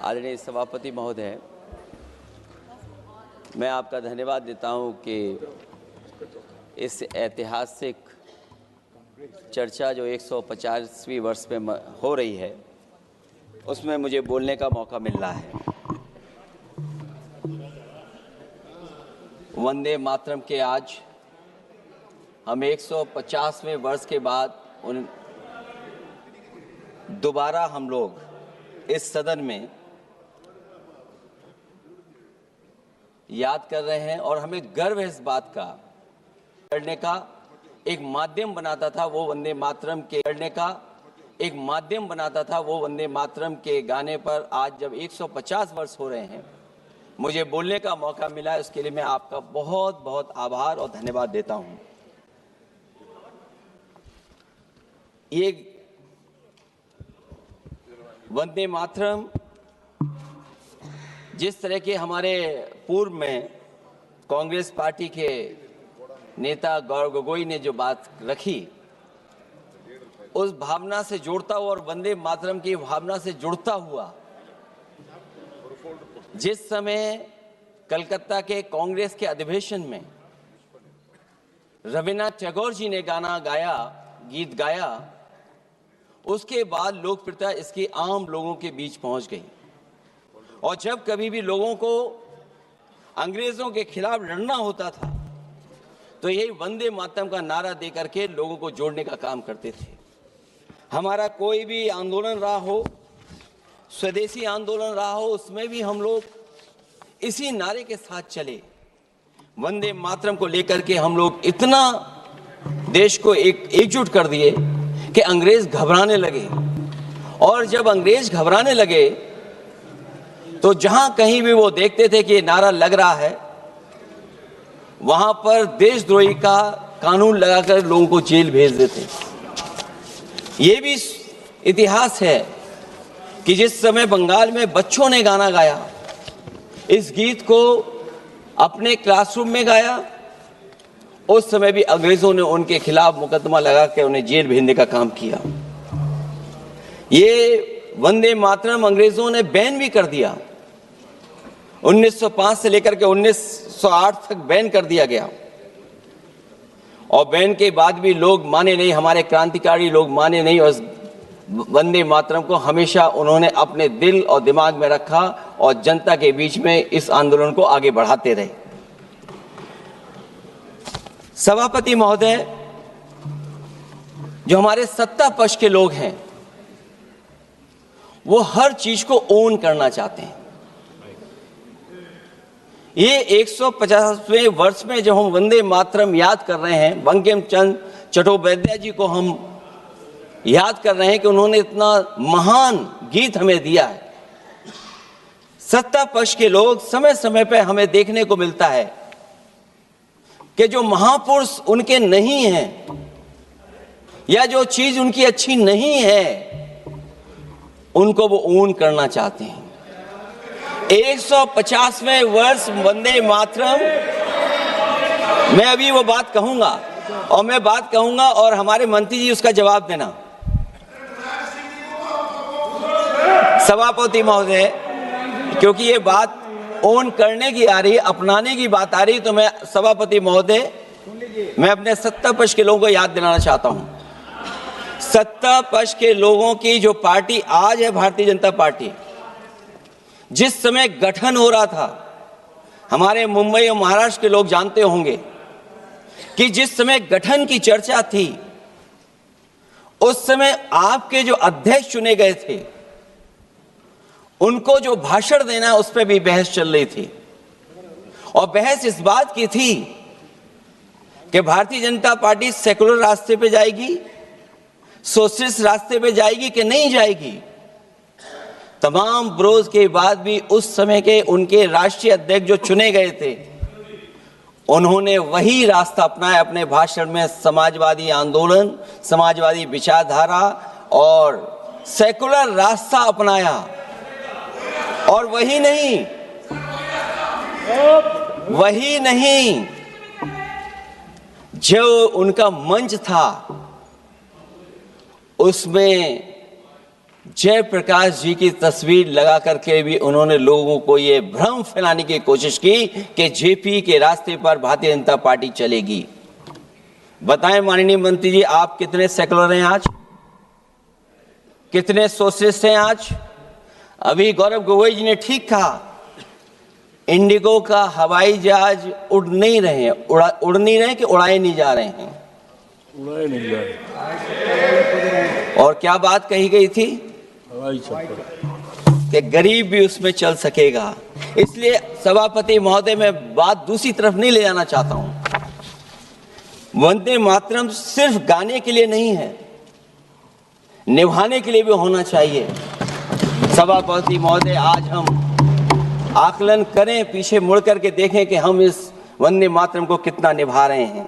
आदरणीय सभापति महोदय, मैं आपका धन्यवाद देता हूं कि इस ऐतिहासिक चर्चा जो 150वीं वर्ष में हो रही है उसमें मुझे बोलने का मौका मिल रहा है। वंदे मातरम के आज हम 150वें वर्ष के बाद दोबारा हम लोग इस सदन में याद कर रहे हैं और हमें गर्व है इस बात का करने का एक माध्यम बनाता था वो वंदे मातरम के करने का एक माध्यम बनाता था वो वंदे मातरम के गाने पर आज जब 150 वर्ष हो रहे हैं मुझे बोलने का मौका मिला है, उसके लिए मैं आपका बहुत बहुत आभार और धन्यवाद देता हूं। ये वंदे मातरम जिस तरह के हमारे पूर्व में कांग्रेस पार्टी के नेता गौरव गोगोई ने जो बात रखी उस भावना से जोड़ता हुआ और वंदे मातरम की भावना से जुड़ता हुआ जिस समय कलकत्ता के कांग्रेस के अधिवेशन में रविन्द्रनाथ टैगोर जी ने गीत गाया, उसके बाद लोकप्रियता इसकी आम लोगों के बीच पहुंच गई और जब कभी भी लोगों को अंग्रेजों के खिलाफ लड़ना होता था तो यही वंदे मातरम का नारा देकर के लोगों को जोड़ने का काम करते थे। हमारा कोई भी आंदोलन रहा हो, स्वदेशी आंदोलन रहा हो, उसमें भी हम लोग इसी नारे के साथ चले। वंदे मातरम को लेकर के हम लोग इतना देश को एकजुट कर दिए कि अंग्रेज घबराने लगे और जब अंग्रेज घबराने लगे तो जहां कहीं भी वो देखते थे कि ये नारा लग रहा है वहां पर देशद्रोही का कानून लगाकर लोगों को जेल भेज देते। ये भी इतिहास है कि जिस समय बंगाल में बच्चों ने गाना गाया, इस गीत को अपने क्लासरूम में गाया, उस समय भी अंग्रेजों ने उनके खिलाफ मुकदमा लगा के उन्हें जेल भेजने का काम किया। ये वंदे मातरम अंग्रेजों ने बैन भी कर दिया। 1905 से लेकर के 1908 तक बैन कर दिया गया और बैन के बाद भी लोग माने नहीं, हमारे क्रांतिकारी लोग माने नहीं और वंदे मातरम को हमेशा उन्होंने अपने दिल और दिमाग में रखा और जनता के बीच में इस आंदोलन को आगे बढ़ाते रहे। सभापति महोदय, जो हमारे सत्ता पक्ष के लोग हैं वो हर चीज को ओन करना चाहते हैं। ये 150वें वर्ष में जब हम वंदे मातरम याद कर रहे हैं, बंकिम चंद्र चट्टोपाध्याय जी को हम याद कर रहे हैं कि उन्होंने इतना महान गीत हमें दिया है। सत्ता पक्ष के लोग समय समय पर हमें देखने को मिलता है कि जो महापुरुष उनके नहीं हैं या जो चीज उनकी अच्छी नहीं है उनको वो ओन करना चाहते हैं। 150वें वर्ष वंदे मातरम, मैं अभी वो बात कहूंगा और मैं बात कहूंगा और हमारे मंत्री जी उसका जवाब देना। सभापति महोदय, क्योंकि ये बात ओन करने की आ रही, अपनाने की बात आ रही, तो मैं सभापति महोदय मैं अपने सत्ता पक्ष के लोगों को याद दिलाना चाहता हूं। सत्ता पक्ष के लोगों की जो पार्टी आज है भारतीय जनता पार्टी, जिस समय गठन हो रहा था, हमारे मुंबई और महाराष्ट्र के लोग जानते होंगे कि जिस समय गठन की चर्चा थी उस समय आपके जो अध्यक्ष चुने गए थे उनको जो भाषण देना है उस पर भी बहस चल रही थी और बहस इस बात की थी कि भारतीय जनता पार्टी सेकुलर रास्ते पे जाएगी, सोशलिस्ट रास्ते पे जाएगी कि नहीं जाएगी। तमाम विरोध के बाद भी उस समय के उनके राष्ट्रीय अध्यक्ष जो चुने गए थे उन्होंने वही रास्ता अपनाया अपने भाषण में। समाजवादी आंदोलन, समाजवादी विचारधारा और सेकुलर रास्ता अपनाया और वही नहीं जो उनका मंच था उसमें जयप्रकाश जी की तस्वीर लगा करके भी उन्होंने लोगों को ये भ्रम फैलाने की कोशिश की कि जेपी के रास्ते पर भारतीय जनता पार्टी चलेगी। बताएं माननीय मंत्री जी, आप कितने सेकुलर हैं आज, कितने सोशलिस्ट हैं आज? अभी गौरव गोगोई जी ने ठीक कहा, इंडिगो का हवाई जहाज उड़ नहीं रहे हैं, उड़ नहीं रहे कि उड़ाए नहीं जा रहे हैं? उड़ाए नहीं जा रहे। और क्या बात कही गई थी कि गरीब भी उसमें चल सकेगा। इसलिए सभापति महोदय, मैं बात दूसरी तरफ नहीं ले जाना चाहता हूं। वंदे मातरम सिर्फ गाने के लिए नहीं है, निभाने के लिए भी होना चाहिए। सभापति महोदय, आज हम आकलन करें, पीछे मुड़ करके देखें कि हम इस वंदे मातरम को कितना निभा रहे हैं।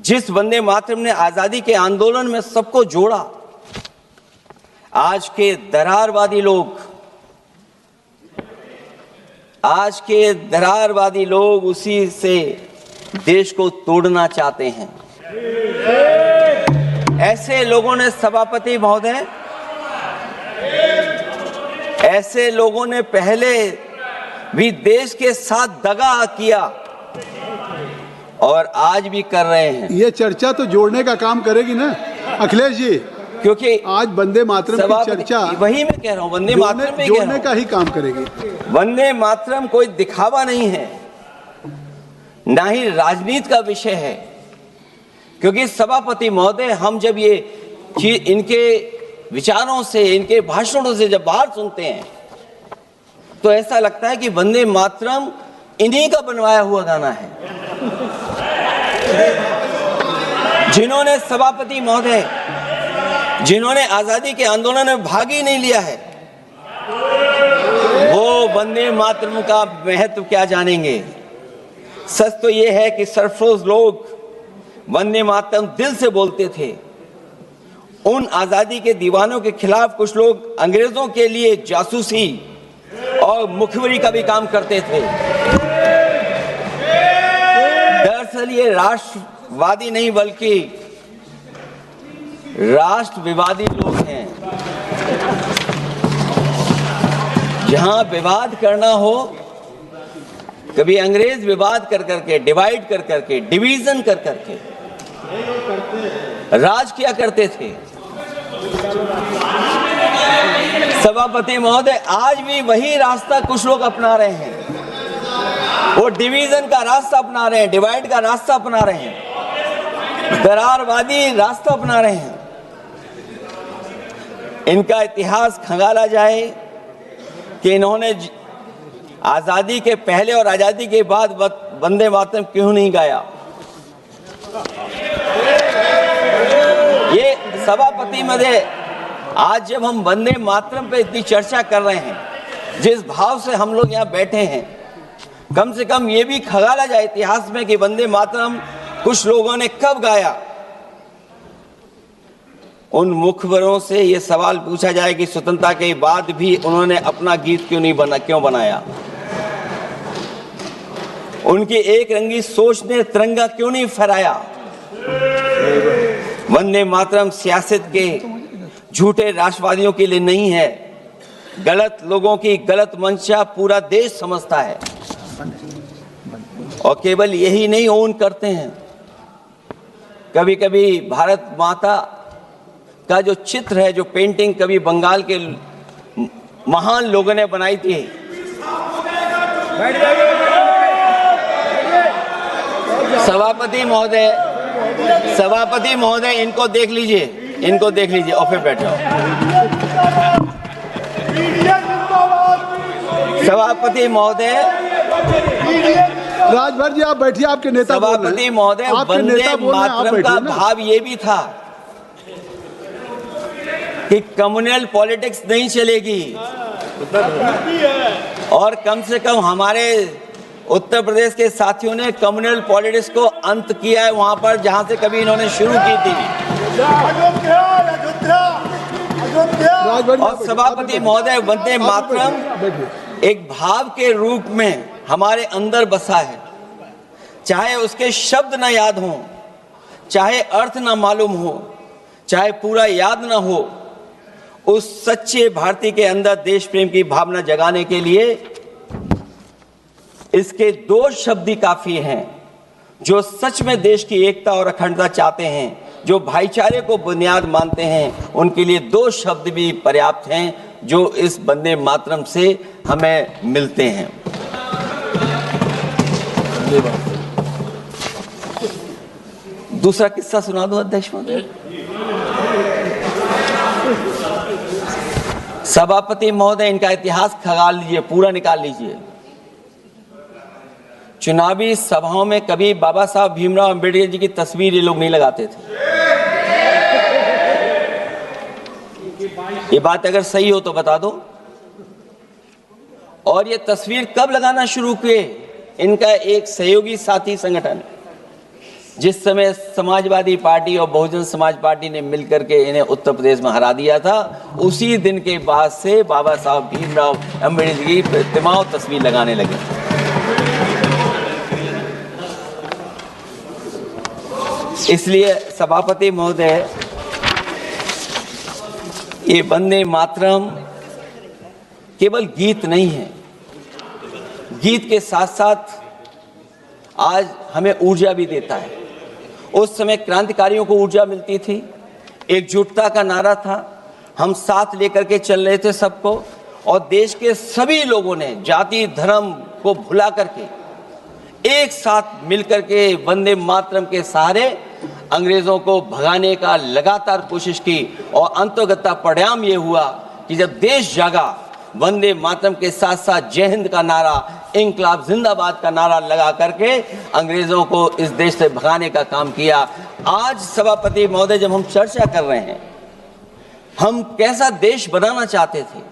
जिस वंदे मातरम ने आजादी के आंदोलन में सबको जोड़ा, आज के दरारवादी लोग उसी से देश को तोड़ना चाहते हैं। ऐसे लोगों ने, सभापति महोदय, ऐसे लोगों ने पहले भी देश के साथ दगा किया और आज भी कर रहे हैं। ये चर्चा तो जोड़ने का काम करेगी ना अखिलेश जी, क्योंकि आज वंदे मातरम की चर्चा, वही मैं कह रहा हूँ, वंदे मातरम में जोड़ने का ही काम करेगी। वंदे मातरम कोई दिखावा नहीं है, ना ही राजनीति का विषय है। क्योंकि सभापति महोदय, हम जब ये इनके विचारों से, इनके भाषणों से जब बाहर सुनते हैं तो ऐसा लगता है कि वंदे मातरम इन्हीं का बनवाया हुआ गाना है। जिन्होंने, सभापति महोदय, जिन्होंने आजादी के आंदोलन में भाग ही नहीं लिया है, वो वंदे मातरम का महत्व क्या जानेंगे? सच तो ये है कि सरफरोश लोग वंदे मातरम दिल से बोलते थे। उन आजादी के दीवानों के खिलाफ कुछ लोग अंग्रेजों के लिए जासूसी और मुखबिरी का भी काम करते थे। दरअसल ये राष्ट्रवादी नहीं बल्कि राष्ट्र विवादी लोग हैं। जहां विवाद करना हो, कभी अंग्रेज विवाद कर करके, डिवाइड कर करके, डिवीजन कर करके राज किया करते थे। सभापति महोदय, आज भी वही रास्ता कुछ लोग अपना रहे हैं। वो डिवीजन का रास्ता अपना रहे हैं, डिवाइड का रास्ता अपना रहे हैं, दरारवादी रास्ता अपना रहे हैं। इनका इतिहास खंगाला जाए कि इन्होंने आजादी के पहले और आजादी के बाद वंदे मातरम क्यों नहीं गाया। ये सभापति महोदय, आज जब हम वंदे मातरम पे इतनी चर्चा कर रहे हैं, जिस भाव से हम लोग यहाँ बैठे हैं, कम से कम ये भी खंगाला जाए इतिहास में कि वंदे मातरम कुछ लोगों ने कब गाया। उन मुखबरों से ये सवाल पूछा जाए कि स्वतंत्रता के बाद भी उन्होंने अपना गीत क्यों बनाया। उनकी एक रंगी सोच ने तिरंगा क्यों नहीं फहराया। वंदे मातरम सियासत के झूठे राष्ट्रवादियों के लिए नहीं है, गलत लोगों की गलत मंशा पूरा देश समझता है और केवल यही नहीं ओन करते हैं। कभी कभी भारत माता का जो चित्र है, जो पेंटिंग कभी बंगाल के महान लोगों ने बनाई थी, सभापति महोदय, इनको देख लीजिए, और फिर बैठ जाओ। सभापति महोदय, राजभर जी आप बैठिए, आपके नेता। सभापति महोदय, वंदे मातरम का भाव ये भी था कि कम्युनल पॉलिटिक्स नहीं चलेगी और कम से कम हमारे उत्तर प्रदेश के साथियों ने कम्युनल पॉलिटिक्स को अंत किया है वहां पर जहां से कभी इन्होंने शुरू की थी। और सभापति महोदय, वंदे मातरम एक भाव के रूप में हमारे अंदर बसा है। चाहे उसके शब्द ना याद हों, चाहे अर्थ ना मालूम हो, चाहे पूरा याद ना हो, उस सच्चे भारतीय के अंदर देश प्रेम की भावना जगाने के लिए इसके दो शब्द ही काफी हैं। जो सच में देश की एकता और अखंडता चाहते हैं, जो भाईचारे को बुनियाद मानते हैं, उनके लिए दो शब्द भी पर्याप्त हैं जो इस वंदे मातरम से हमें मिलते हैं। दूसरा किस्सा सुना दो अध्यक्ष महोदय। सभापति महोदय, इनका इतिहास खंगाल लीजिए, पूरा निकाल लीजिए। चुनावी सभाओं में कभी बाबा साहब भीमराव अंबेडकर जी की तस्वीर ये लोग नहीं लगाते थे। ये बात अगर सही हो तो बता दो। और ये तस्वीर कब लगाना शुरू किए? इनका एक सहयोगी साथी संगठन, जिस समय समाजवादी पार्टी और बहुजन समाज पार्टी ने मिलकर के इन्हें उत्तर प्रदेश में हरा दिया था, उसी दिन के बाद से बाबा साहब भीमराव अंबेडकर की प्रतिमा और तस्वीर लगाने लगे। इसलिए सभापति महोदय, ये वंदे मातरम केवल गीत नहीं है, गीत के साथ साथ आज हमें ऊर्जा भी देता है। उस समय क्रांतिकारियों को ऊर्जा मिलती थी, एकजुटता का नारा था, हम साथ लेकर के चल रहे थे सबको, और देश के सभी लोगों ने जाति धर्म को भुला करके एक साथ मिलकर के वंदे मातरम के सहारे अंग्रेजों को भगाने का लगातार कोशिश की। और अंततः परिणाम ये हुआ कि जब देश जागा, वंदे मातरम के साथ साथ जय हिंद का नारा, इंकलाब जिंदाबाद का नारा लगा करके अंग्रेजों को इस देश से भगाने का काम किया। आज सभापति महोदय, जब हम चर्चा कर रहे हैं, हम कैसा देश बनाना चाहते थे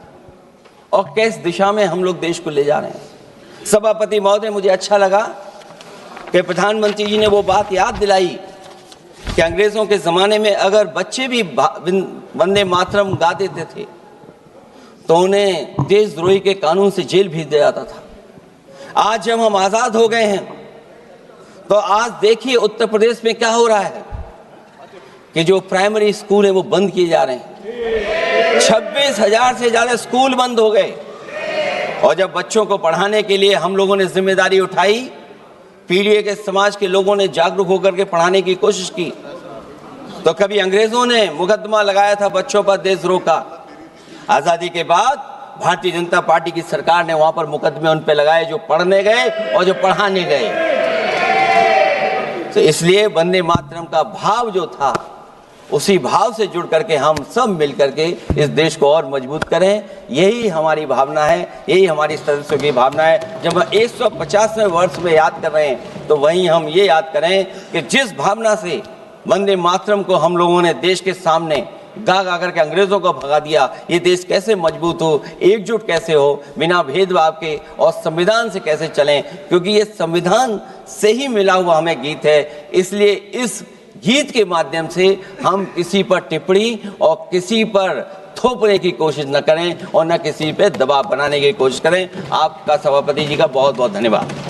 और किस दिशा में हम लोग देश को ले जा रहे हैं। सभापति महोदय, मुझे अच्छा लगा कि प्रधानमंत्री जी ने वो बात याद दिलाई कि अंग्रेजों के ज़माने में अगर बच्चे भी वंदे मातरम गा देते थे तो उन्हें देशद्रोही के कानून से जेल भेज दिया जाता था। आज जब हम आज़ाद हो गए हैं तो आज देखिए उत्तर प्रदेश में क्या हो रहा है कि जो प्राइमरी स्कूल है वो बंद किए जा रहे हैं। 26,000 से ज़्यादा स्कूल बंद हो गए। और जब बच्चों को पढ़ाने के लिए हम लोगों ने जिम्मेदारी उठाई, पीढ़ी के समाज के लोगों ने जागरूक होकर के पढ़ाने की कोशिश की, तो कभी अंग्रेजों ने मुकदमा लगाया था बच्चों पर देशद्रोह का। आज़ादी के बाद भारतीय जनता पार्टी की सरकार ने वहां पर मुकदमे उन पे लगाए जो पढ़ने गए और जो पढ़ाने गए। तो इसलिए वंदे मातरम का भाव जो था, उसी भाव से जुड़ करके हम सब मिल करके इस देश को और मजबूत करें। यही हमारी भावना है, यही हमारी सदस्यों की भावना है। जब हम 150वें वर्ष में याद कर रहे हैं तो वहीं हम ये याद करें कि जिस भावना से वंदे मातरम को हम लोगों ने देश के सामने गा गा करके अंग्रेजों को भगा दिया, ये देश कैसे मजबूत हो, एकजुट कैसे हो, बिना भेदभाव के, और संविधान से कैसे चलें, क्योंकि ये संविधान से ही मिला हुआ हमें गीत है। इसलिए इस गीत के माध्यम से हम किसी पर टिप्पणी और किसी पर थोपने की कोशिश न करें और न किसी पे दबाव बनाने की कोशिश करें। आपका सभापति जी का बहुत बहुत धन्यवाद।